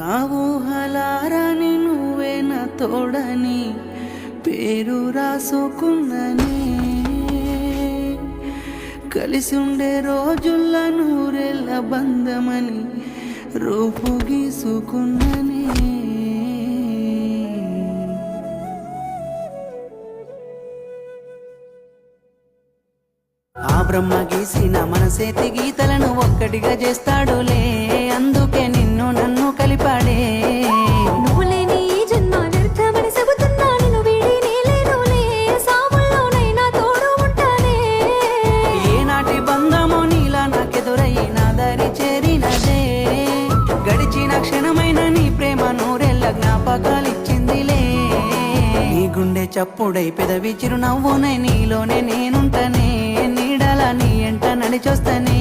నా ఊహలారని నువ్వే నా తోడని పేరు రాసుకున్ననే కలిసి ఉండే రోజుల్ల నూరెళ్ళ బంధమని రూపు గీసుకున్ననే ఆ బ్రహ్మ గీసిన మనసేతి గీతలను ఒక్కటిగా చేస్తాడులే అందుకే నిన్ను నన్ను కలిపాడే నువ్వు లేని ఈ జన్మ వ్యర్థమని చెబుతున్నా నిన్ను వీడి నేలేనులే సావుల్లోనైనా తోడు ఉంటానే ఏనాటి బంధమో నీలా నాకెదురయ్యి నా దారి చేరినదే గడిచిన క్షణమైన నీ ప్రేమ నూరెళ్ళ జ్ఞాపకాలిచ్చిందిలే నీ గుండె చప్పుడై పెదవి చిరునవ్వునై నీలోనే నేనుంటనే నీడలా నీ ఎంట నడిచొస్తనే